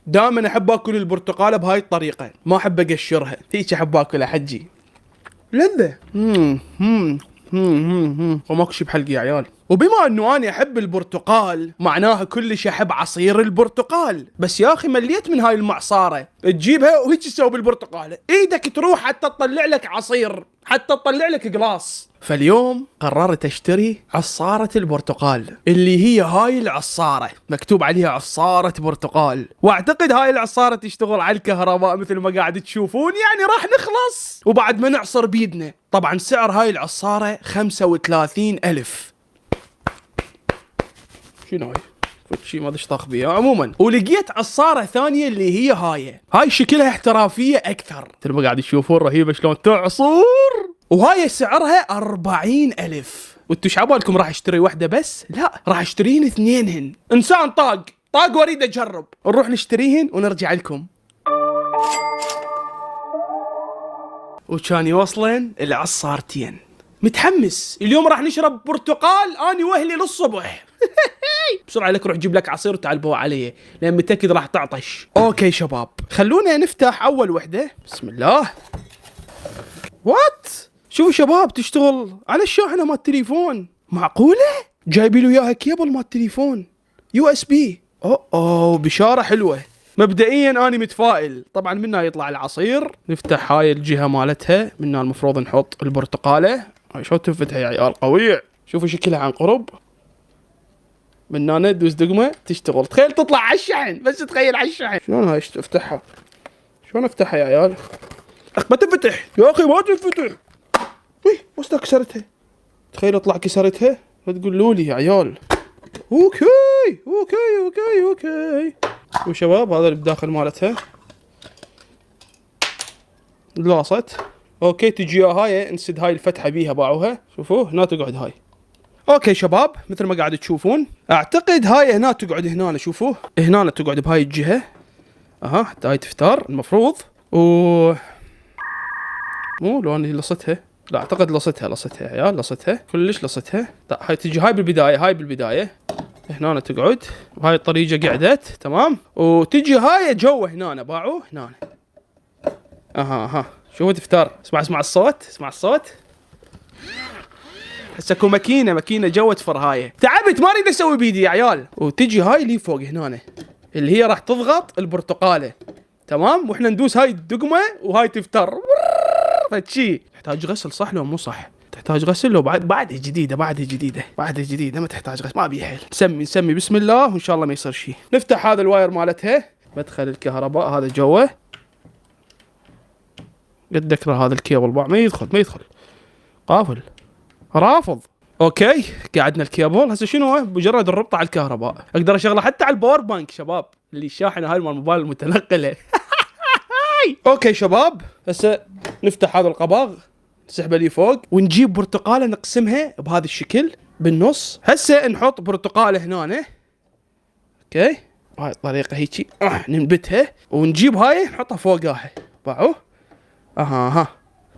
دائما احب اكل البرتقاله بهاي الطريقه، ما احب اقشرها، هيك احب اكلها حجي. لذة. وماكو شي بحلقي يا عيال. وبما انه انا احب البرتقال معناها كلش احب عصير البرتقال. بس يا اخي مليت من هاي المعصاره، تجيبها وهيك تسوي بالبرتقاله، ايدك تروح حتى تطلع لك عصير، حتى تطلع لك قلاص. فاليوم قررت اشتري عصارة البرتقال، اللي هي هاي العصارة مكتوب عليها عصارة برتقال، واعتقد هاي العصارة تشتغل على الكهرباء مثل ما قاعد تشوفون، يعني راح نخلص وبعد ما نعصر بيدنا. طبعا سعر هاي العصارة 35,000. شنو هاي؟ شي ما ادري ايش طاخ بيها عموما. ولقيت عصاره ثانيه اللي هي هاي شكلها احترافيه اكثر، مثل ما قاعد تشوفون رهيبه شلون تعصر، وهاي سعرها 40,000. وانتو شعبالكم راح اشتري واحده بس؟ لا، راح اشتريهن اثنينهن. انسان طاق واريد اجرب. نروح نشتريهن ونرجع لكم. وكان يوصلن العصارتين. متحمس، اليوم راح نشرب برتقال اني واهلي للصبح. بسرعه لك روح جيب لك عصير وتعال بوا علي، لان متاكد راح تعطش. اوكي شباب، خلونا نفتح اول وحده. بسم الله. وات؟ شوفوا شباب، تشتغل على الشاحنه مال التليفون. معقوله؟ جايبي له اياها كيبل مال التليفون USB. اوه بشاره حلوه. مبدئيا انا متفائل. طبعا منها يطلع العصير، نفتح هاي الجهه مالتها، منها المفروض نحط البرتقاله. هاي شو تفتحها يا عيال، قويع. شوفوا شكلها عن قرب. من هنا تدوس دقمه تشتغل. تخيل تطلع على الشحن، بس تخيل على الشحن. شلون هاي افتحها؟ شلون افتحها يا عيال؟ ما تنفتح يا اخي، ما تنفتح. وي وسط كسرتها. تخيل اطلع كسرتها، لا تقولوا لي يا عيال. اوكي. وشباب هذا اللي بداخل مالتها لاصت. اوكي تجي هاي نسد هاي الفتحه بيها باعوها. شوفوا هنا تقعد هاي. اوكي شباب، مثل ما قاعد تشوفون اعتقد هاي هنا تقعد هنا. شوفوا هنا تقعد بهاي الجهه. حتى هاي تفتار المفروض. مو لو اني لصتها، لا اعتقد لصتها يا عيال، لصتها كلش لصتها. لا هاي تجي هاي بالبدايه هنا تقعد بهاي الطريقه قعدت تمام. وتجي هاي جوا هنا باعوه هنا. شوفوا تفتار. اسمع الصوت. حسكوا ماكينه جوا تفر. هاي تعبت ما اريد اسوي بيدي يا عيال. وتجي هاي اللي فوق هنا اللي هي راح تضغط البرتقاله تمام، واحنا ندوس هاي الدقمه وهاي تفتر. فتشي تحتاج غسل صح لو مو صح؟ تحتاج غسل لو بعد جديده ما تحتاج غسل. ما بيها حيل. نسمي بسم الله وان شاء الله ما يصير شيء. نفتح هذا الواير مالتها، مدخل الكهرباء هذا جوا. قد ذكر هذا الكيبل ما يدخل قافل رافض. اوكي قعدنا الكيبل. هسه شنو مجرد الربط على الكهرباء، اقدر اشغله حتى على الباور بانك شباب، اللي الشاحنه هاي مال الموبايل المتنقله. اوكي شباب، هسه نفتح هذا القباغ، نسحبه لي فوق ونجيب برتقاله نقسمها بهذا الشكل بالنص. هسه نحط برتقاله هنا. اوكي بهاي الطريقه هيجي ننبتها ونجيب هاي نحطها فوقها. باعوه.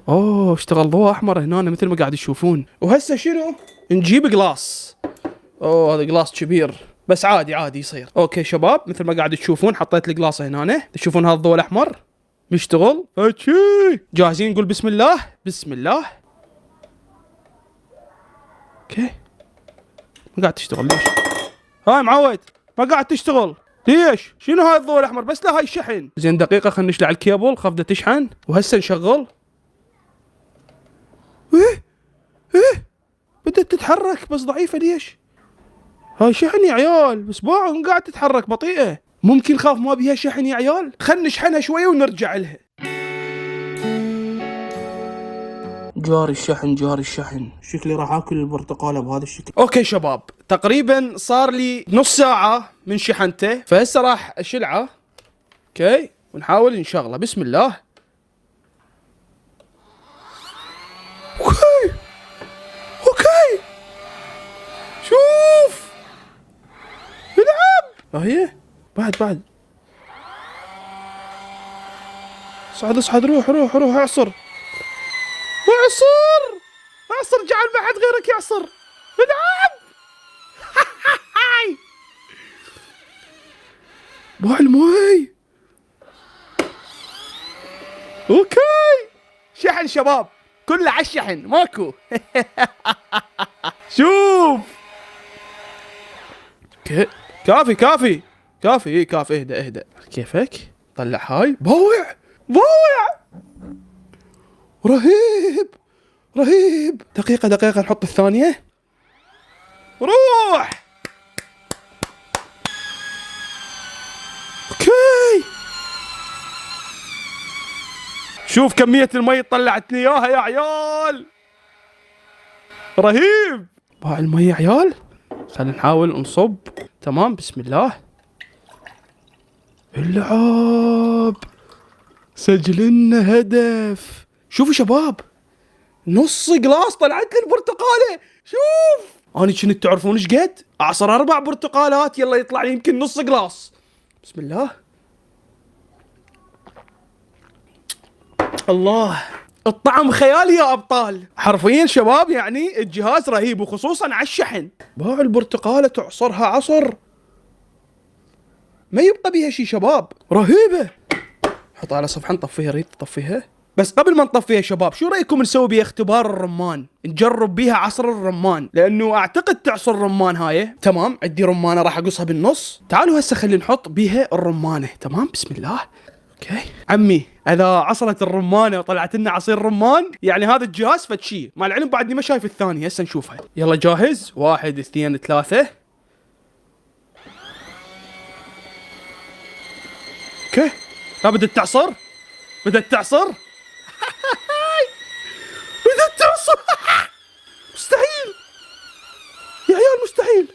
اوه اشتغل ضوء احمر هنا مثل ما قاعد تشوفون. وهسه شنو؟ نجيب قلاص. هذا قلاص كبير بس عادي يصير. اوكي شباب، مثل ما قاعد تشوفون حطيت القلاص هنا. تشوفون هذا الضوء الاحمر بيشتغل. جاهزين؟ نقول بسم الله. اوكي ما قاعد تشتغل. ليش هاي معود ما قاعد تشتغل؟ ليش؟ شنو هاي الضوء الاحمر؟ بس لا هاي شحن. زين دقيقه خلينا نشلع الكيبل، خاف تشحن. وهسه نشغل. بدأت تتحرك بس ضعيفة. ليش؟ هاي شحن يا عيال، بس باعوا قاعد تتحرك بطيئة. ممكن خاف ما بيها شحن يا عيال. خلنا نشحنها شوية ونرجع لها. جاري الشحن. شكلي راح اكل البرتقاله بهذا الشكل. اوكي شباب، تقريبا صار لي نص ساعة من شحنته، فهسه راح اشلعه. اوكي ونحاول نشغله. بسم الله. اوكي شوف العب. هي بعد صعد روح اعصر جعل ما حد غيرك يعصر. العب. باع المي. اوكي شحن شباب، كله على الشحن ماكو. شوف كافي كافي كافي، ايه كافي، اهدى كيفك. طلع هاي، باوع باوع، رهيب رهيب. دقيقة نحط الثانية. روح. اوكي شوف كمية المي طلعتني اياها يا عيال، رهيب. باع المي يا عيال، خلينا نحاول نصب. تمام بسم الله. العب، سجل لنا هدف. شوفوا شباب، نص جلاس طلعت لي البرتقاله. شوف انا كنت تعرفون ايش قد اعصر 4 برتقالات، يلا يطلع لي يمكن نص جلاس. بسم الله. الله الطعم خيالي يا ابطال، حرفيا شباب يعني الجهاز رهيب، وخصوصا على الشحن. باع البرتقاله تعصرها عصر ما يبقى بيها شي شباب، رهيبه. حطها على صفحه نطفيها، ريت تطفيها. بس قبل ما نطفيها شباب، شو رايكم نسوي بيها اختبار الرمان، نجرب بيها عصر الرمان، لانه اعتقد تعصر رمان هاي. تمام عندي رمانه راح اقصها بالنص. تعالوا هسه خلينا نحط بيها الرمانه. تمام بسم الله. اوكي عمي، اذا عصرت الرمانه وطلعت لنا عصير رمان يعني هذا الجهاز فد شي. مع العلم بعدني ما شايف الثاني، هسه نشوفها. يلا جاهز، 1 2 3. اوكي بدت تعصر، بدت تعصر. بدت تعصر. مستحيل يا عيال، مستحيل.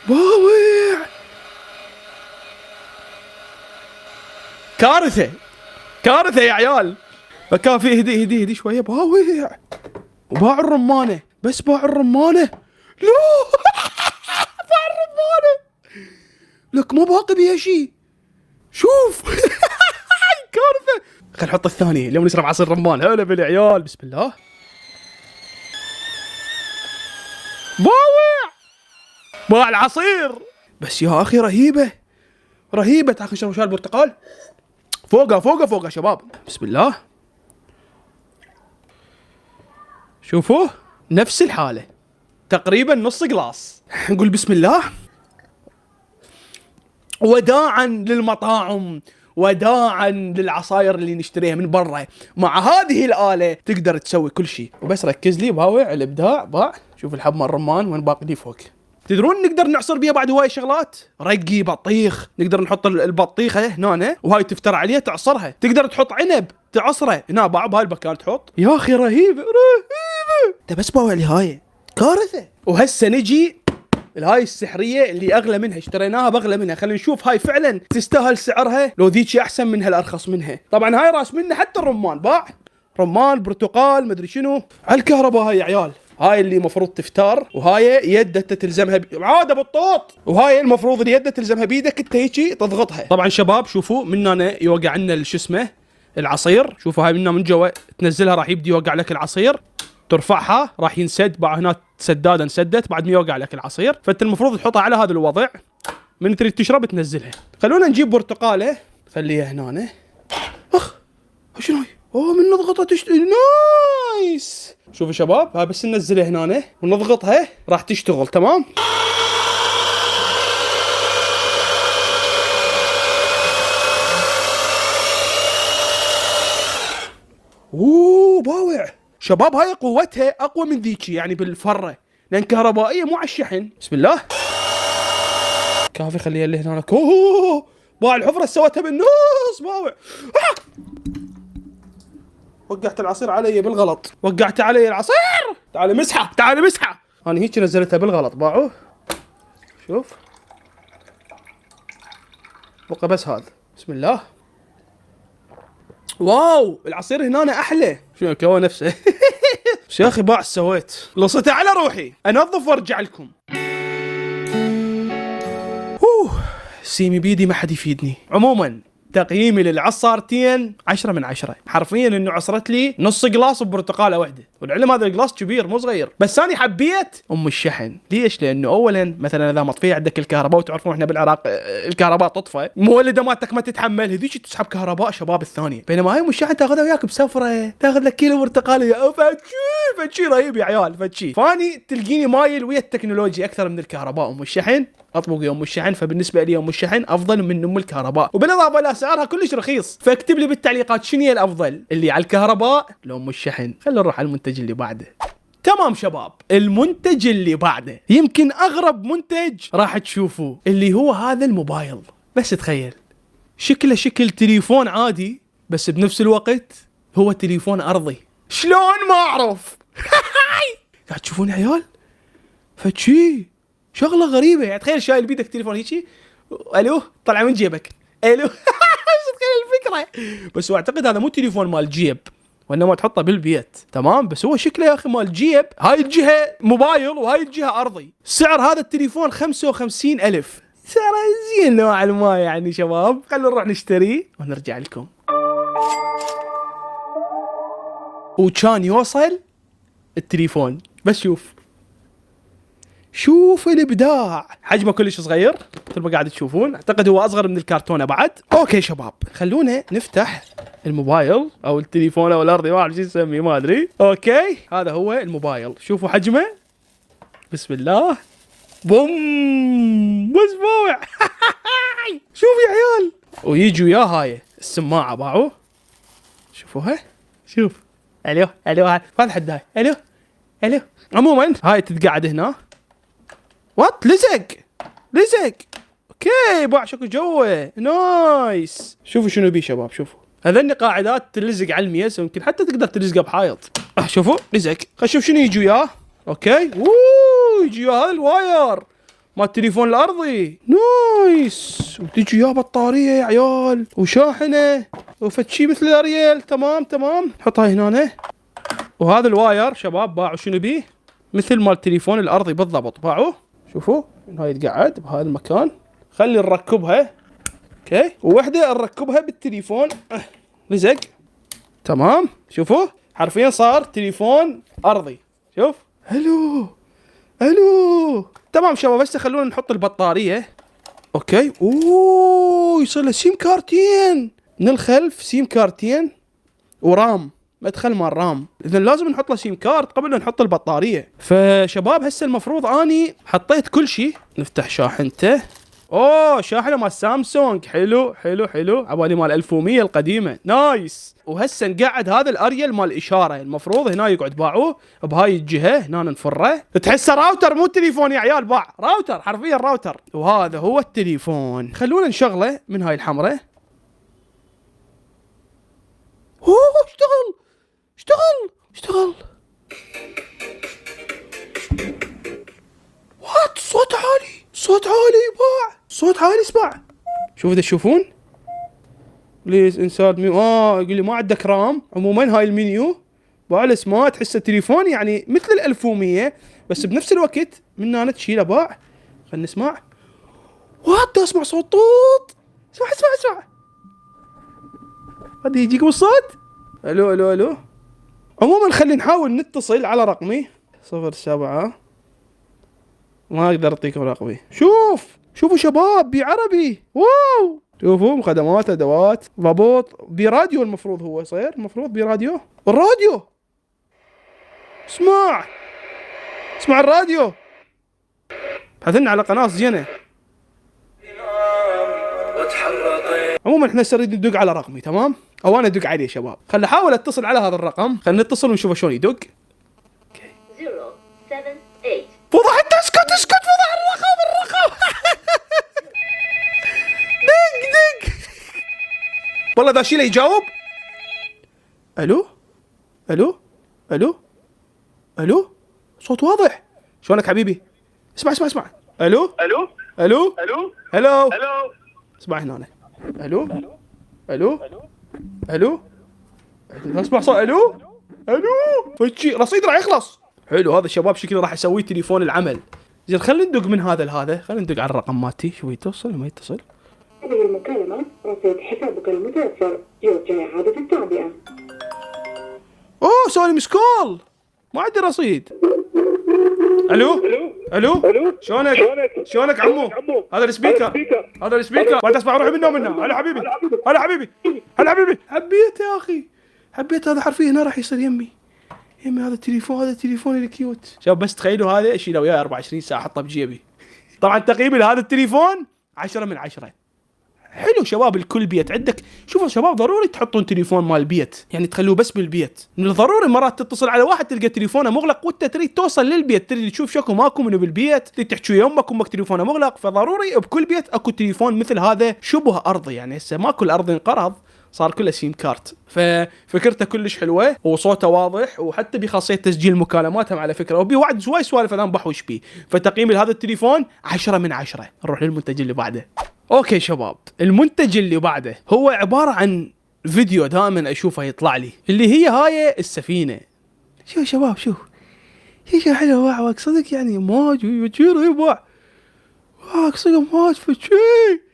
باوع، كارثة كارثة يا عيال. فكافي هدي شوية. باوع، وباع الرمانة، بس باع الرمانة. لا باع الرمانة لك، ما باقي بيها شي. شوف. كارثة. خل نحط الثانية اليوم نشرب عصير رمان. هلا بالعيال، بسم الله. باوع، باع العصير. بس يا اخي رهيبة رهيبة. تعال نشرب شوية البرتقال. فوقها شباب. بسم الله. شوفوا نفس الحالة تقريبا، نص جلاس. نقول بسم الله. وداعا للمطاعم، وداعا للعصاير اللي نشتريها من برا. مع هذه الآلة تقدر تسوي كل شيء. وبس ركز لي، باوع الابداع. باع شوف الحب مال الرمان وين باقي لي فوق. تدرون نقدر نعصر بيها بعد هواي شغلات، رقي، بطيخ. نقدر نحط البطيخه هنا وهاي تفتر عليها تعصرها. تقدر تحط عنب تعصره هنا بهاي المكان تحط. يا اخي رهيبه رهيبه. انت بس باوع لي هاي كارثه. وهسه نجي الهاي السحريه اللي اغلى منها، اشتريناها باغلى منها. خلينا نشوف هاي فعلا تستاهل سعرها لو ذيك احسن منها الارخص منها. طبعا هاي راس منها حتى الرمان باع، رمان برتقال مدري شنو على الكهرباء. هاي يا عيال هاي اللي مفروض تفتار، وهاي يده تلزمها عاده بالطوط، وهاي المفروض اليد تلزمها بيدك انت هيجي تضغطها. طبعا شباب شوفوا من هنا يوقع عنا شو اسمه العصير. شوفوا هاي من هنا من جوا تنزلها راح يبدي يوقع لك العصير. ترفعها راح ينسد، بعد هنا سداده انسدت بعد ما يوقع لك العصير. فانت المفروض تحطها على هذا الوضع، من تريد تشرب تنزلها. خلونا نجيب برتقاله خليها هنا. اخ شنو هاي؟ اوه من نضغطها نايس. شوفوا شباب هاي بس ننزلها هنا ونضغطها راح تشتغل. تمام. اوه باوع شباب، هاي قوتها اقوى من ذيك يعني بالفره، لان كهربائيه مو على الشحن. بسم الله. كافي خليها اللي هنا. اوه باوع الحفره سوتها بالنص. باوع وقعت العصير علي بالغلط، وقعت علي العصير. تعال مسحه تعال مسحه. انا هيك نزلتها بالغلط. باعوا شوف بقى بس هذا. بسم الله. واو العصير هنا احلى. شو هو نفسه. بس يا اخي باع سويت لصيته على روحي. انظف وارجع لكم. سيمي بيدي ما حد يفيدني. عموما تقييمي للعصارتين 10 من 10. حرفيا انه عصرت لي نص جلاس ببرتقاله واحده. والعلم هذا الجلاس كبير مو صغير. بس انا حبيت ام الشحن. ليش؟ لانه اولا مثلا اذا مطفيه عندك الكهرباء، وتعرفون احنا بالعراق الكهرباء تطفى، مولده مالتك ما تتحمل، هذيك تسحب كهرباء شباب الثانيه. بينما هاي ام الشحن تاخذها وياك بسفره، تاخذ لك كيلو برتقاليه، فتشي رهيب يا عيال فتشي. فاني تلقيني مايل ويا التكنولوجيا اكثر من الكهرباء. ام الشحن اطبق يا ام الشحن، فبالنسبه لي ام الشحن افضل من ام الكهرباء، وبالاضافه الى سعرها كلش رخيص. فاكتب لي بالتعليقات شنو هي الافضل، اللي على الكهرباء لو ام الشحن. خلينا نروح على المنتج اللي بعده. تمام شباب، المنتج اللي بعده يمكن اغرب منتج راح تشوفوه، اللي هو هذا الموبايل. بس تخيل شكله شكل تليفون عادي، بس بنفس الوقت هو تليفون ارضي. شلون ما اعرف. قاعد تشوفون يا عيال فشي شغله غريبه. يعني تخيل شايل بيدك تليفون هيجي، الو طلع من جيبك، الو. تخيل الفكره. بس اعتقد هذا مو تليفون مال جيب، وانما تحطه بالبيت. تمام، بس هو شكله يا اخي مال جيب. هاي الجهه موبايل وهاي الجهه ارضي. سعر هذا التليفون 55,000. سعره زين نوعا ما يعني شباب. خلينا نروح نشتريه ونرجع لكم. وكان يوصل التليفون، بس شوف الابداع. حجمه كلش صغير مثل ما قاعد تشوفون. اعتقد هو اصغر من الكرتونه بعد. اوكي شباب، خلونا نفتح الموبايل او التليفون او الارضي، ما اعرف شو نسميه ما ادري. اوكي هذا هو الموبايل، شوفوا حجمه. بسم الله. بوم مسموع. شوف يا عيال. ويجي وياه هاي السماعه باعوه. شوفوها، شوف. الو هذا حد هاي. الو. عموما هاي تتقعد هنا. وات لزق. اوكي باع شكل جوه نايس. شوفوا شنو بيه شباب، شوفوا هذني قاعدات تلزق على الميز، ويمكن حتى تقدر تلزقها بحائط. شوفوا لزق. خل نشوف شنو يجي وياه. اوكي يجي وياه هذا الواير مال التليفون الارضي نايس. وتجي وياه بطاريه يا عيال، وشاحنه وفتشي مثل الاريال. تمام نحطها هنا. وهذا الواير شباب باعوا شنو بيه مثل مال التليفون الارضي بالضبط. باعوه. شوفوا هاي يتقعد بهذا المكان. خلي نركبها. اوكي، ووحده نركبها بالتليفون. لزق. تمام، شوفوا حرفيا صار تليفون ارضي. شوف. الو تمام شباب. بس خلونا نحط البطاريه. اوكي. يصير له سيم كارتين من الخلف، سيم كارتين ورام، مدخل مال رام. اذا لازم نحط له سيم كارت قبل لا نحط البطاريه. فشباب هسه المفروض اني حطيت كل شيء. نفتح شاحنته. شاحنه مال سامسونج. حلو عبالي مال 1100 القديمه. نايس. وهسه نقعد هذا الاريال مال اشاره، المفروض هنا يقعد. باعوه بهاي الجهه هنا نفره. تحسه راوتر مو تليفون يا عيال، باع راوتر حرفيا راوتر. وهذا هو التليفون. خلونا نشغله من هاي الحمراء. اشتغل. وات صوت عالي باع. صوت عالي اسمع. شوف اذا تشوفون. بليز انساد يقول لي ما عندك رام. عموما هاي المنيو باع الاسماء. تحس التليفون يعني مثل ال 1100 بس بنفس الوقت من هنا تشيله باع. خلينا نسمع. وات اسمع صوت طوط. اسمع هذا يجيكم الصوت. الو. عموما خلينا نحاول نتصل على رقمي 07. ما اقدر اعطيكم رقمي. شوفوا شباب بعربي. واو. شوفوا خدمات ادوات ضبط براديو. المفروض هو يصير المفروض براديو. الراديو. اسمع الراديو. حثنا على قناة زينة. عموما احنا نريد ندق على رقمي. تمام، او انا ادق عليه شباب. خلينا نحاول اتصل على هذا الرقم. خلينا نتصل ونشوف شلون يدق. 078. فضح. انت اسكت فضح الرقم. دق. والله ذا شيله يجاوب. الو صوت واضح. شلونك حبيبي؟ اسمع. الو. اسمع هنا. الو. اسمع صوت. الو. فشي رصيد راح يخلص. حلو هذا الشباب شكله راح يسوي تليفون العمل. زين خلينا ندق من هذا. خلينا ندق على الرقم مالتي. شوي يتصل ما يتصل. هذه المكالمة رصيد حسابك المتأثر. يرجى إعادة التعبئة. سوري مسكول. ما عندي رصيد. الو الو شلونك عمو؟ هذا السبيكر بعد اسمع روحي منه. هلا حبيبي حبيت يا اخي، حبيت. هذا حرفيا هنا راح يصير يمي هذا التليفون الكيوت. شباب بس تخيلوا هذا اشيله وياه 24 ساعه احطه بجيبي. طبعا تقييمي لهذا التليفون 10 من 10. حلو شباب. الكل بيت عندك. شوفوا شباب ضروري تحطون تليفون مال البيت، يعني تخلوه بس بالبيت. من الضروري مرات تتصل على واحد تلقى تليفونه مغلق وانت تريد توصل للبيت، تريد تشوف شكو ماكو منه بالبيت، تريد تحكي ويا امك تليفونه مغلق. فضروري بكل بيت اكو تليفون مثل هذا شبه ارضي. يعني هسه ماكو الارض انقرض، صار كله سيم كارت. ففكرته كلش حلوه وصوته واضح، وحتى بخاصيه تسجيل مكالماتهم على فكره، وبي واحد شوي سوالف الان بحوش بيه. فتقييمي لهذا التليفون 10 من 10. نروح للمنتج اللي بعده. اوكي شباب، المنتج اللي بعده هو عباره عن فيديو دائما اشوفه يطلع لي، اللي هي هاي السفينه. شوف شباب شوف حلو واق صدق، يعني موج ويصير يباع واق صدق موج فشي.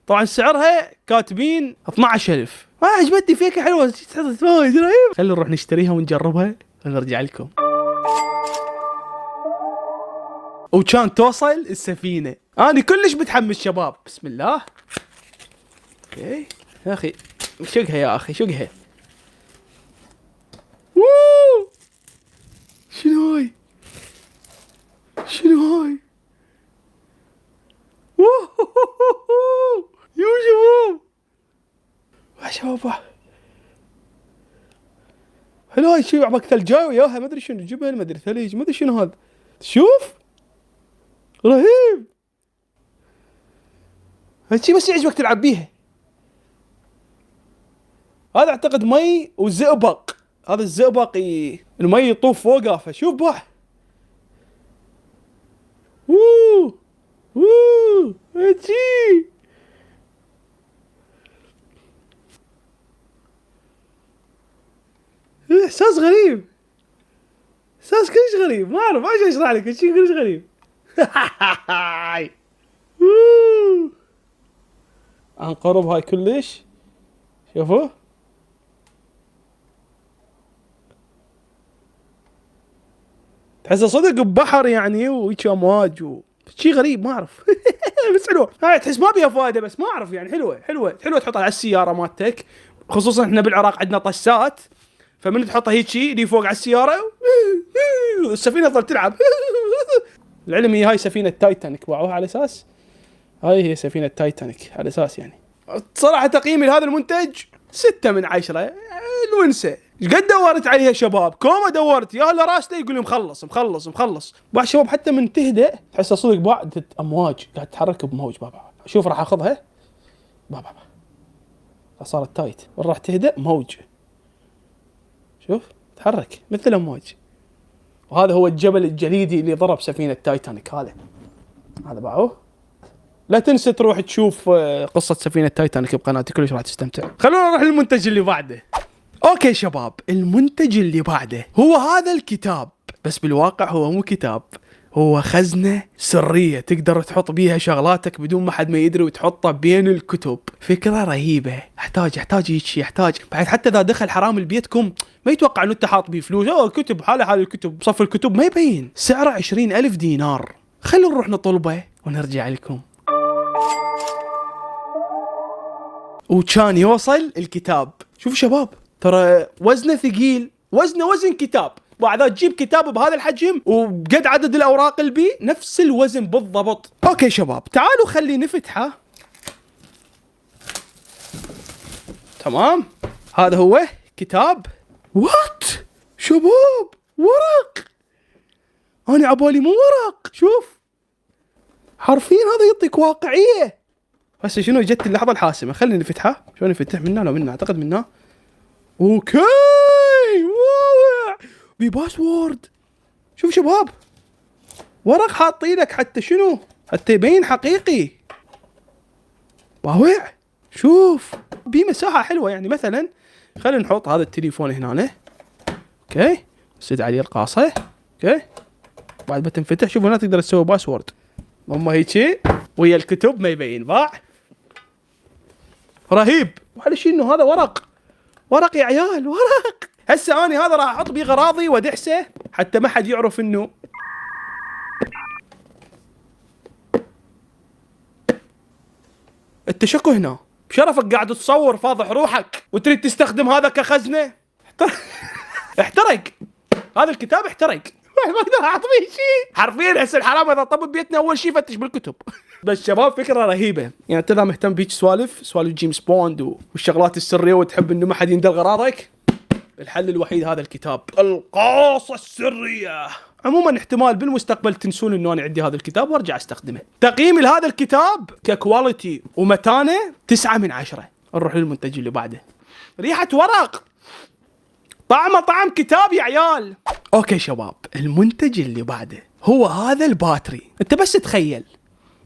طبعا سعرها كاتبين 12,000. ما عجبتني فيك حلوه وايد رهيب. خلينا نروح نشتريها ونجربها ونرجع لكم. وكان توصل السفينه. انا كلش متحمس شباب. بسم الله. اوكي يا اخي شقها يا اخي شقها. ووو شنو هاي يا شباب حلو هاي. شي عبك ثلجاوي وياها، ما ادري شنو جبل، ما ادري ثلج، ما ادري شنو هذا. شوف رهيب. هالشي بس يعجبك تلعب بيها. هذا اعتقد مي وزئبق. هذا الزئبق المي يطوف فوقه. فشوف باح. هالشي احساس غريب، احساس كلش غريب. ما اعرف ايش اشرح لك. الشيء كلش غريب. عن قرب هاي كلش. شوفوا تحسه صدق ببحر يعني، وهيك امواج شيء غريب ما اعرف. بس حلوه هاي. تحس ما بيها فائده بس ما اعرف يعني. حلوه تحطها على السياره مالتك، خصوصا احنا بالعراق عندنا طسات. فمن تحطها هيك شيء دي فوق على السياره السفينه تظل تلعب. العلم هي هاي سفينه تايتانيك، باعوها على اساس هاي هي سفينه تايتانيك على اساس يعني. صراحه تقييمي لهذا المنتج 6 من 10. الونسه قد دورت عليها شباب، كوما دورت يا هلا راسله يقول لي مخلص. بعض الشباب حتى من تهدأ تحسها صدق بعد امواج قاعد تتحرك بموج. بابا شوف راح اخذها بابا صارت تايت، راح تهدأ موج. شوف تحرك مثل امواج. وهذا هو الجبل الجليدي اللي ضرب سفينه تايتانيك. هذا باعوه. لا تنسى تروح تشوف قصه سفينه تايتانيك بقناتي، كلش راح تستمتع. خلونا نروح للمنتج اللي بعده. اوكي شباب، المنتج اللي بعده هو هذا الكتاب. بس بالواقع هو مو كتاب، هو خزنة سرية تقدر تحط بيها شغلاتك بدون ما حد ما يدري، وتحطها بين الكتب. فكرة رهيبة. يحتاج هيك شيء. يحتاج بعد حتى اذا دخل حرامي لبيتكم ما يتوقع انه انت حاط بيه فلوس. كتب حال الكتب، صف الكتب ما يبين. سعره 20,000 دينار. خلونا نروح نطلبه ونرجع لكم. وكان يوصل الكتاب. شوف شباب ترى وزنه ثقيل، وزن كتاب. وإذا تجيب كتاب بهذا الحجم وبقد عدد الأوراق اللي بيه نفس الوزن بالضبط. أوكي شباب تعالوا خلي نفتحه. تمام هذا هو كتاب. وات شباب ورق. أنا عبالي مو ورق. شوف حرفيا هذا يعطيك واقعية. بس شنو جت اللحظة الحاسمة. خلينا نفتحه. شلون نفتح؟ منه لو منه اعتقد منه. اوكي واو بباسورد. شوف شباب ورق حاطينك حتى شنو، حتى يبين حقيقي. باوع. شوف بمساحة حلوة. يعني مثلا خلينا نحط هذا التليفون هنا. اوكي نسد عليه القاصة. اوكي بعد ما تنفتح شوف هنا تقدر تسوي باسورد. اما هيجي ويا الكتب ما يبين. باع رهيب. وعلى شيء انه هذا ورق يا عيال. ورق هسه اني هذا راح احط بيه غراضي وادحسه حتى ما حد يعرف انه انت شكو هنا بشرفك قاعد تصور فاضح روحك وتريد تستخدم هذا كخزنه. احترق هذا الكتاب، احترق. ما اقدر احط فيه شيء حرفيا. هسه الحرام اذا طب بيتنا اول شيء فتش بالكتب. بس شباب فكره رهيبه، يعني انت اذا مهتم بيك سوالف جيمس بوند والشغلات السريه وتحب انه ما حد يندل غراضك، الحل الوحيد هذا الكتاب، القاصة السرية. عموما احتمال بالمستقبل تنسون انه انا عندي هذا الكتاب وارجع استخدمه. تقييمي لهذا الكتاب ككواليتي ومتانة 9 من 10. نروح للمنتج اللي بعده. ريحة ورق، طعمه طعم كتاب يا عيال. اوكي شباب، المنتج اللي بعده هو هذا الباتري. انت بس تخيل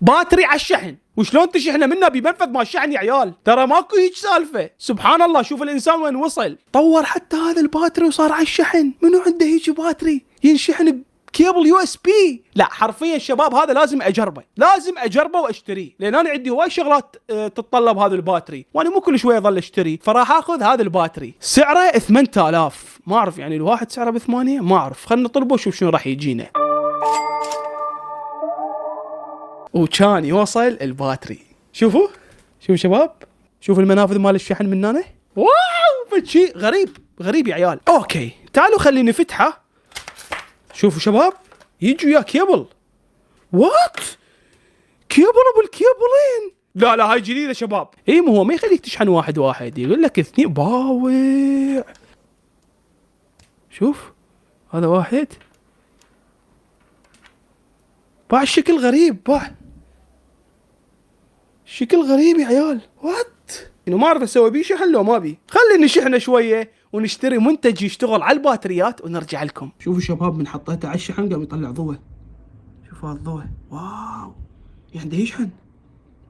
باتري على الشحن، وشلون تشحنه منه بمنفذ ما الشحن يا عيال. ترى ماكو هيك سالفه. سبحان الله، شوف الانسان وين وصل، طور حتى هذا الباتري وصار على الشحن. منو عنده هيك باتري ينشحن بكيبل يو اس بي؟ لا حرفيا شباب هذا لازم اجربه واشتريه، لان انا عندي هواي شغلات تتطلب هذا الباتري، وانا مو كل شويه اظل اشتري. فراح اخذ هذا الباتري، سعره 8000. ما اعرف يعني الواحد سعره ب8، ما اعرف. خلينا نطلبه ونشوف شنو راح يجينا. وكان يوصل الباتري. شوفوا شباب، شوفوا المنافذ مال الشحن من هنا. واو، شيء غريب يا عيال. اوكي تعالوا خليني نفتحه. شوفوا شباب، يجي وياه كيبل. وات، كيبل بالكيبلين. لا هاي جديده شباب. اي مو هو ما يخليك تشحن واحد يقول لك 2. باوع، شوف هذا واحد. باع الشكل غريب، شكل غريب يا عيال. وات، انه ما اعرف اسوي بيه شحن لو ما بي. خلينا نشحنه شويه ونشتري منتج يشتغل على الباتريات ونرجع لكم. شوفوا شباب، من حطيته على الشحن قام يطلع ضوء. شوفوا هالضوء، واو، يعني يشحن.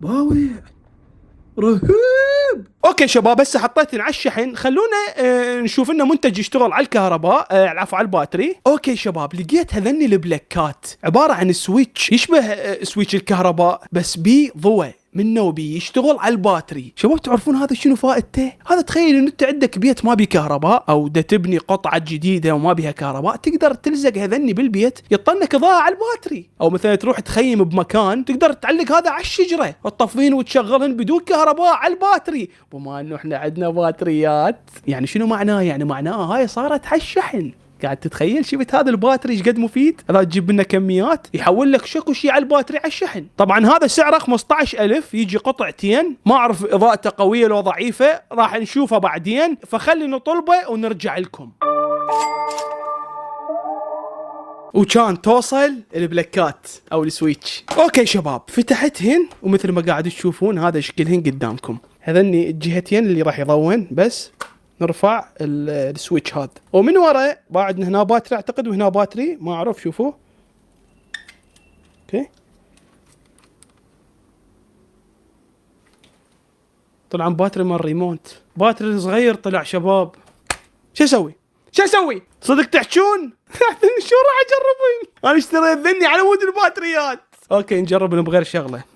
باوع، رهيب. اوكي شباب، هسه حطيتني على الشحن. خلونا نشوف لنا منتج يشتغل على الكهرباء، عفوا على الباتري. اوكي شباب، لقيت هذني البلاكات عباره عن سويتش يشبه سويتش الكهرباء بس بيه ضوء منه وبي يشتغل على الباتري. شباب تعرفون هذا شنو فائدته؟ هذا تخيل ان انت عندك بيت ما بي كهرباء، او دا تبني قطعه جديده وما بيها كهرباء، تقدر تلزق هذني بالبيت يطنك اضاءه على الباتري. او مثلا تروح تخيم بمكان تقدر تعلق هذا على الشجره وتطفين وتشغلهن بدون كهرباء على الباتري. بما انه احنا عندنا باتريات، يعني شنو معناه؟ يعني معناه هاي صارت على الشحن. قاعد تتخيل شفت هذا الباتري ايش قد مفيد؟ اذا تجيب منه كميات يحول لك شكو شيء على الباتري على الشحن. طبعا هذا سعره 15000، يجي قطعتين. ما اعرف اضاءته قويه لو ضعيفه، راح نشوفه بعدين. فخلي نطلبه ونرجع لكم. وكان توصل البلاكات او السويتش. اوكي شباب، فتحتهن ومثل ما قاعد تشوفون هذا شكلهن قدامكم. هذني الجهتين اللي راح يضون. بس نرفع السويتش هذا، ومن ورا بعد هنا باتري اعتقد، وهنا باتري ما اعرف. شوفوا اوكي، طلع باتري مال ريموت، باتري صغير طلع شباب. شو اسوي صدق تحجون؟ شو راح اجربين؟ انا اشتريت ذني على مود الباتريات. اوكي نجرب بغير شغله.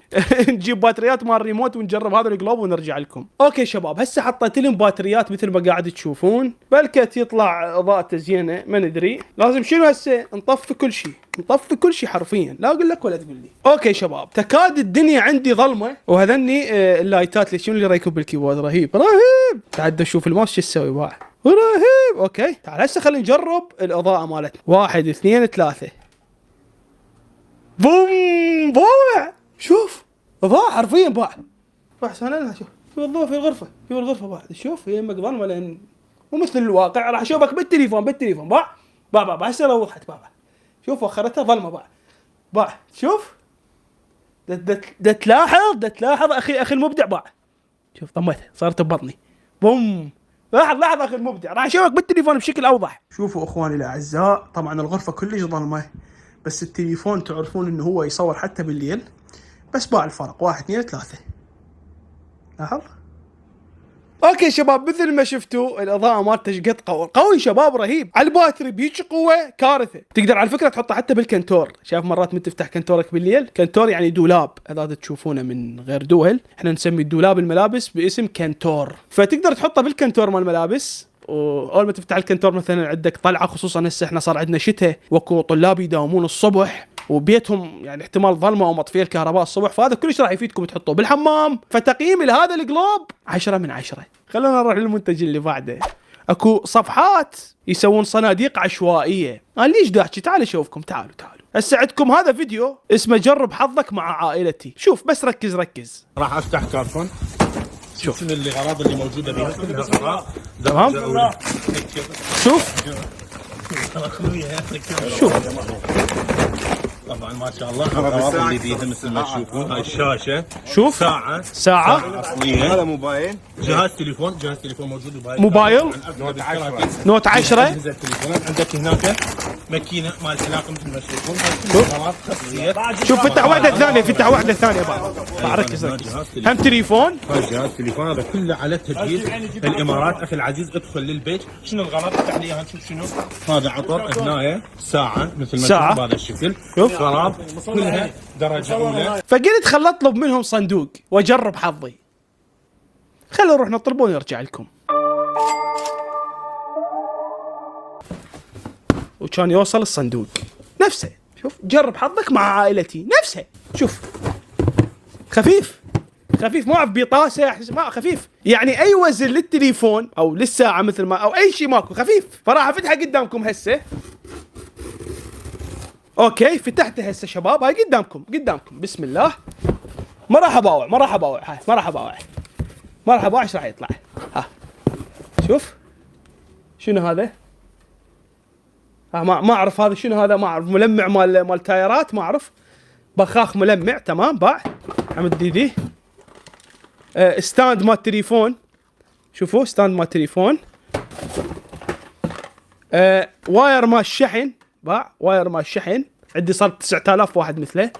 نجيب باتريات مال ريموت ونجرب هذا الجلوب ونرجع لكم. اوكي شباب، هسه حطيت لهم باتريات مثل ما قاعد تشوفون. بلكت يطلع اضاءته زينه، ما ندري. لازم شنو هسه نطفي كل شيء حرفيا، لا اقول لك ولا تقول لي. اوكي شباب، تكاد الدنيا عندي ظلمه، وهذني اللايتات اللي شنو اللي رايكم بالكيبورد. رهيب. تعال شوف الماوس شو يسوي. رهيب. اوكي تعال هسه خلينا نجرب الاضاءه مالتنا. 1 2 3. بوم. باوع، شوف اضاءة حرفيا. باع سنة. شوف الضوء في الغرفة بعد. شوف يمك ظلمة، لان مو مثل الواقع. راح اشوفك بالتليفون. باع هسه لو وضحت. شوف وخرتها ظلمة. باع شوف. دا تلاحظ اخي المبدع. باع شوف ضمتها صارت ببطني. بوم. لاحظ اخي المبدع. راح اشوفك بالتليفون بشكل اوضح. شوفوا اخواني الاعزاء، طبعا الغرفة كلش ظلمة، بس التليفون تعرفون انه هو يصور حتى بالليل. بس باع الفرق. 1 2 3. لاحظ. اوكي شباب، مثل ما شفتوا الاضاءه مالته ايش قد قوي شباب. رهيب. على الباتري بهيج قوه كارثه. تقدر على فكره تحطه حتى بالكنتور. شايف مرات من تفتح كنتورك بالليل، كنتور يعني دولاب، اذا تشوفونه من غير دول. احنا نسمي الدولاب الملابس باسم كنتور. فتقدر تحطه بالكنتور مال الملابس واول ما تفتح الكنتور مثلا عندك طلعه، خصوصا هسه احنا صار عندنا شتاء واكو طلاب يداومون الصبح وبيتهم يعني احتمال ظلمه او مطفيه الكهرباء الصبح، فهذا كلش راح يفيدكم تحطوه بالحمام. فتقييمي لهذا الجلوب 10 من 10. خلونا نروح للمنتج اللي بعده. اكو صفحات يسوون صناديق عشوائيه. انا ليش داحكي؟ تعالوا اشوفكم، تعالوا هسه عندكم هذا فيديو اسمه جرب حظك مع عائلتي. شوف بس ركز. راح افتح كرتون. شوف شنو الاغراض اللي موجوده بها، كلها اغراض. تمام. شوف طبعا ما شاء الله الاغراض اللي بيها مثل ما تشوفون. هاي الشاشه. شوف ساعه اصليه. هذا موبايل. جهاز تليفون موجود بهاي. موبايل نوت 10. عندك هناك ماكينه مال حلاقه مثل ما تشوفون. هاي اغراض خاصيه. شوف فتح واحده ثانيه بعد ركز. هم تليفون. هاي جهاز تليفون، هذا كله على تجهيز الامارات. اخي العزيز ادخل للبيت. شنو الغرض؟ افتح لي اياها نشوف شنو. هذا عطر هنا ساعه مثل ما ساعة. تشوف بهذا الشكل. شوف. غراض كلها درجه اولى. فقلت خل اطلب منهم صندوق واجرب حظي. خلوا نروح نطلبه ونرجع لكم. وكان يوصل الصندوق نفسه. شوف جرب حظك مع عائلتي نفسه. شوف خفيف ما اعرف بطاسه ما خفيف، يعني اي وزن للتليفون او للساعه مثل ما او اي شيء ماكو، خفيف. فراح افتحها قدامكم هسه. اوكي فتحته هسه شباب. هاي قدامكم بسم الله. ما راح اباوع هاي ما راح اباوع ايش راح يطلع. ها شوف شنو هذا. ما اعرف هذا شنو. هذا ما اعرف. ملمع مال تايرات ما اعرف. بخاخ ملمع. تمام. باع عمد ديدي. ستاند مال تليفون. شوفوا ستاند مال تليفون. واير مال الشحن. باع واير مال الشحن. عندي صار 9000 واحد مثله.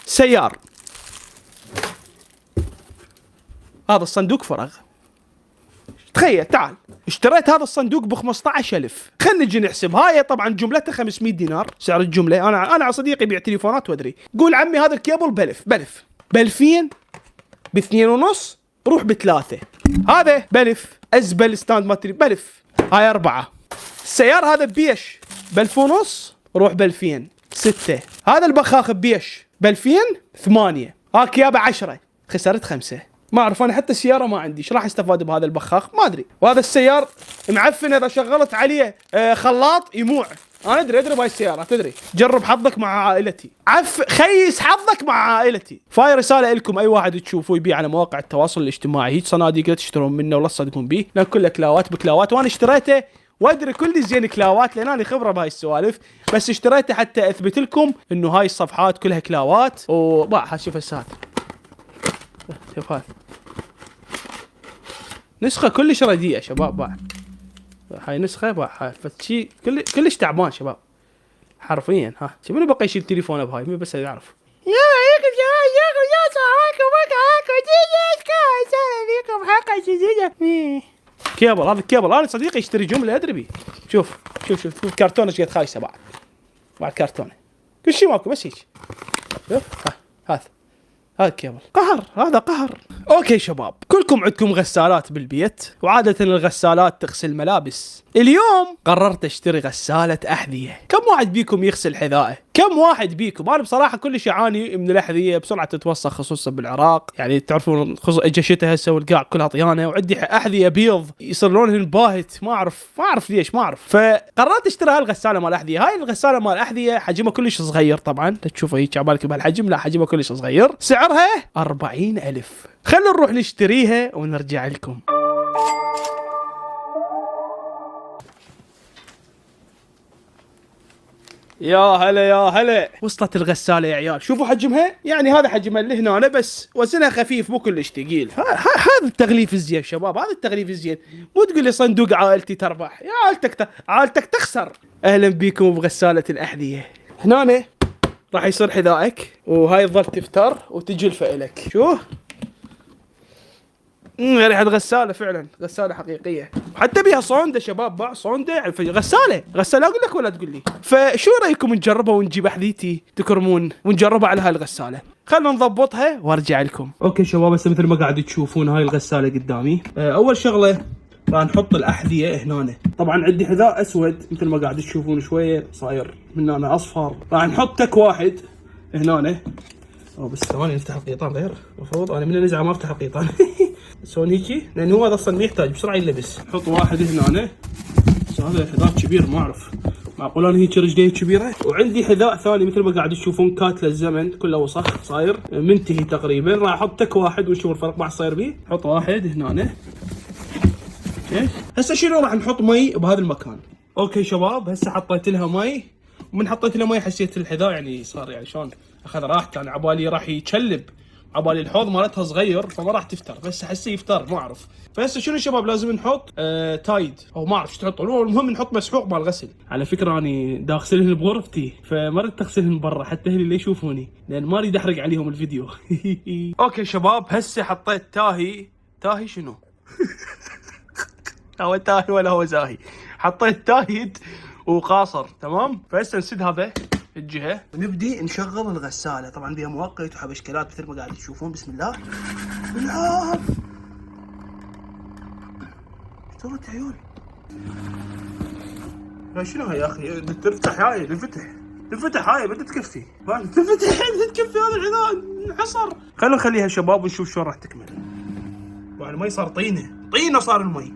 سيار. هذا الصندوق فرغ. تخيل تعال اشتريت هذا الصندوق ب 15000. خلينا نجي نحسب. هاي طبعا جملته 500 دينار سعر الجمله. انا على صديقي يبيع تليفونات وادري. قول عمي هذا الكيبل بلف ب2000 ب2.5 روح ب3. هذا بلف ازبل ستاند ماتري بلف. هاي 4. السيار هذا بيش ب1500 روح ب2000 6. هذا البخاخ بيش ب2000 8. هاك يابا 10 خسرت 5. ما اعرف انا حتى السياره ما عندي. ايش راح استفاد بهذا البخاخ ما ادري. وهذا السيار معفن اذا شغلت عليه خلاط يموع. انا ادري بهاي السياره تدري. جرب حظك مع عائلتي. خيس حظك مع عائلتي. فاي رساله لكم اي واحد تشوفوه يبيع على مواقع التواصل الاجتماعي هيك صناديق لا تشترون منه ولا تصدقون به، لان كله كلاوات بكلاوات. وانا اشتريته وادري كل زين كلاوات لان انا خبره بهاي السوالف، بس اشتريته حتى اثبت لكم انه هاي الصفحات كلها كلاوات. وباع شوف هسه شوف هاي نسخه كلش رديئه شباب. باع هاي نسخه باع فشي كلش تعبان شباب حرفيا. ها شو منو بقى يشيل تليفونه بهاي مين بس يعرف. كيبل. هذا الكيبل انا صديقي يشتري جمله ادري بيه. شوف كرتونه ايش قد خايسه بعد كرتونه كل شيء ماكو بس هيك. شوف هذا كيبل. هذا قهر. اوكي شباب كلكم عندكم غسالات بالبيت وعادة الغسالات تغسل ملابس. اليوم قررت اشتري غسالة احذية. كم واحد بيكم يغسل حذائه؟ كم واحد بيكم؟ انا بصراحة كلش اعاني من الاحذية بسرعة تتوسخ خصوصا بالعراق. يعني تعرفون اجى شتاء هسه والقاع كلها طيانة وعندي احذية بيض يصير لونهن باهت. ما اعرف ليش ما اعرف. فقررت اشتري هاي الغسالة مال الاحذية. هاي الغسالة مال الاحذية حجمها كلش صغير طبعا تشوفها هيك عبالك بهالحجم. لا حجمها كلش صغير. سعرها 40,000. خلونا نروح نشتريها ونرجع لكم. يا هلا وصلت الغسالة يا عيال. شوفوا حجمها. يعني هذا حجمها اللي هنا بس وزنها خفيف مو كلش ثقيل. هذا التغليف الزين شباب. هذا التغليف الزين. مو تقول لي صندوق عائلتي تربح. يا عائلتك تخسر. اهلا بكم بغسالة الاحذية. هنا راح يصير حذائك وهاي تظل تفتر وتجلفه لك. شو ريحة غسالة فعلا، غسالة حقيقية، حتى بيها صوندة شباب، باع صوندة غسالة اقول لك ولا تقول لي. فشو رايكم نجربها ونجيب احذيتي تكرمون ونجربها على هاي الغسالة؟ خلنا نضبطها وارجع لكم. اوكي شباب، هسه مثل ما قاعد تشوفون هاي الغسالة قدامي. اول شغلة راح نحط الاحذية هنا. طبعا عندي حذاء اسود مثل ما قاعد تشوفون، شوية صاير من هنا اصفر. راح نحط تك واحد هنا. بس ثواني نفتح القيطان غير، المفروض انا من النزعه ما افتح القيطان. سوون هيجي لان هو هذا اصلا ما يحتاج بسرعه يلبس. نحط واحد هنا، بس هذا حذاء كبير ما اعرف، معقول انا هيك رجلي كبيره. وعندي حذاء ثاني مثل ما قاعد تشوفون كات للزمن كله وسخ صاير منتهي تقريبا. راح احط تك واحد ونشوف الفرق ما صاير بيه. نحط واحد هنا. اوكي هسه شنو راح نحط مي بهذا المكان. اوكي شباب، هسه حطيت لها مي، ومن حطيت لها مي حسيت الحذاء يعني صار يعني شلون اخذ راحته. انا عبالي راح يتشلب، عبالي الحوض مالتها صغير فما راح تفتر، بس حسي يفتر ما اعرف. فهسه شنو شباب لازم نحط تايد او ما اعرف ايش تحطون. المهم نحط مسحوق مال غسل. على فكره اني دا اغسلهن بغرفتي، فما اريد اغسلهن برا حتى اهلي اللي يشوفوني، لان ما اريد احرق عليهم الفيديو. اوكي شباب، هسه حطيت تاهي شنو؟ هو تاهي ولا هو زاهي؟ حطيت تايد وقاصر تمام. فهسه نسد هذا الجهه ونبدي نشغل الغساله. طبعا بيها مؤقت وحبشكلات مثل ما قاعد تشوفون. بسم الله. بالعاب ايش سويت عيون؟ شنو هاي يا اخي؟ تفتح هاي تنفتح هاي بدها تكفي، تكفي هذا العذاب انحصر. خلونا نخليها شباب ونشوف شلون راح تكمل. طبعا المي صار طينه صار المي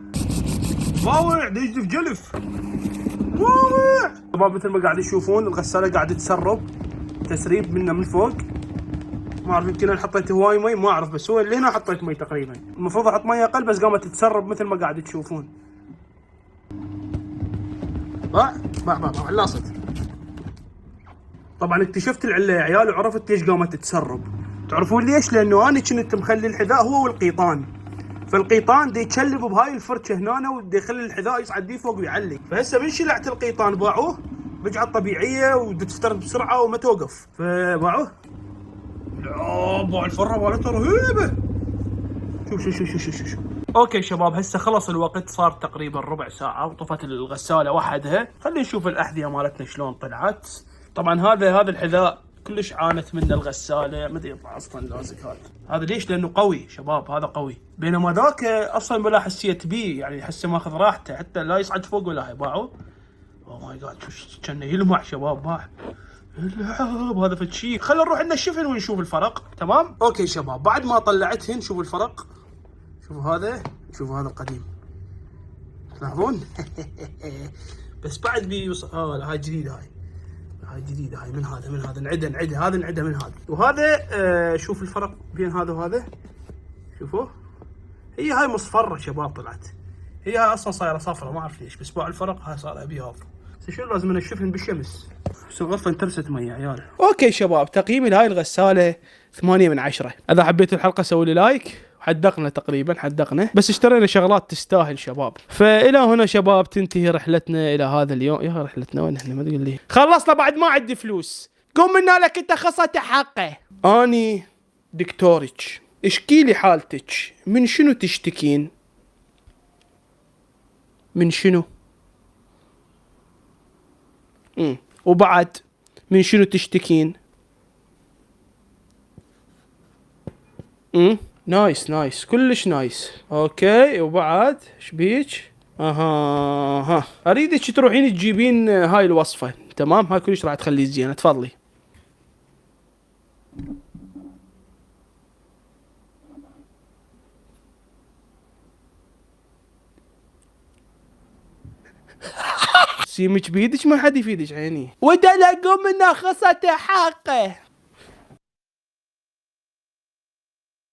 واوع يجلف جلف واوع. شباب مثل ما قاعد تشوفون الغساله قاعده تسرب تسريب منه من فوق. ما اعرف يمكن انا حطيت هواي مي ما اعرف، بس هو اللي هنا حطيت مي تقريبا. المفروض احط مي اقل بس قامت تتسرب مثل ما قاعد تشوفون. باع علاصت. طبعا اكتشفت العله يا عيال وعرفت ليش قامت تتسرب. تعرفون ليش؟ لانه انا كنت مخلي الحذاء هو والقيطان، فالقيطان دي يتشلب بهاي الفرشه هنا ودي يخلي الحذاء يصعد دي فوق ويعلق. فهسه من شلعت القيطان باعوه بقعه طبيعيه وتفتر بسرعه وما توقف، فباعوه. لا باع الفره مالته رهيبه. شوف. اوكي شباب، هسه خلص الوقت، صار تقريبا ربع ساعه وطفت الغساله وحدها. خلينا نشوف الاحذيه مالتنا شلون طلعت. طبعا هذا الحذاء كلش عانت منه الغساله، ما ادري يطلع اصلا لازق. هذا ليش؟ لانه قوي شباب، هذا قوي. بينما ذاك اصلا بلا حسيت بيه، يعني حسه ماخذ راحته حتى لا يصعد فوق ولا هاي. باعوه. اوه ماي جاد كانه يلمع شباب. باع العاب هذا فشي. خلينا نروح نشوفهن ونشوف الفرق. تمام. اوكي شباب، بعد ما طلعتهن شوفوا الفرق. شوفوا هذا القديم تلاحظون. بس بعد بيوصل. هاي جديده، هاي جديده. هاي من هذا نعده هذا نعده من هذا وهذا. شوف الفرق بين هذا وهذا. شوفوا هي هاي مصفره شباب طلعت. هي هاي اصلا صايره صفرة ما اعرف ليش، بس باع الفرق هاي صار ابيض. شو لازم نشوفهن بالشمس. بس الغرفه انترست مي يا عيال. اوكي شباب، تقييمي لهاي الغساله 8 من 10. اذا حبيتوا الحلقه سووا لي لايك. حدقنا تقريبا بس اشترينا شغلات تستاهل شباب. فالى هنا شباب تنتهي رحلتنا الى هذا اليوم. يا رحلتنا وين احنا؟ ما تقول لي خلصنا بعد ما عندي فلوس. قوم منا لك انت خصت حقه. اني دكتورك، اشكي لي حالتك. من شنو تشتكين؟ من شنو؟ وبعد من شنو تشتكين؟ نايس كلش نايس. اوكي وبعد ايش بيك؟ اريدك تروحين تجيبين هاي الوصفه. تمام، هاي كلش راح تخلي زينه. تفضلي. سيمك بيدك ما حد يفيدك عيني. ودلقوا منا خصت حقه.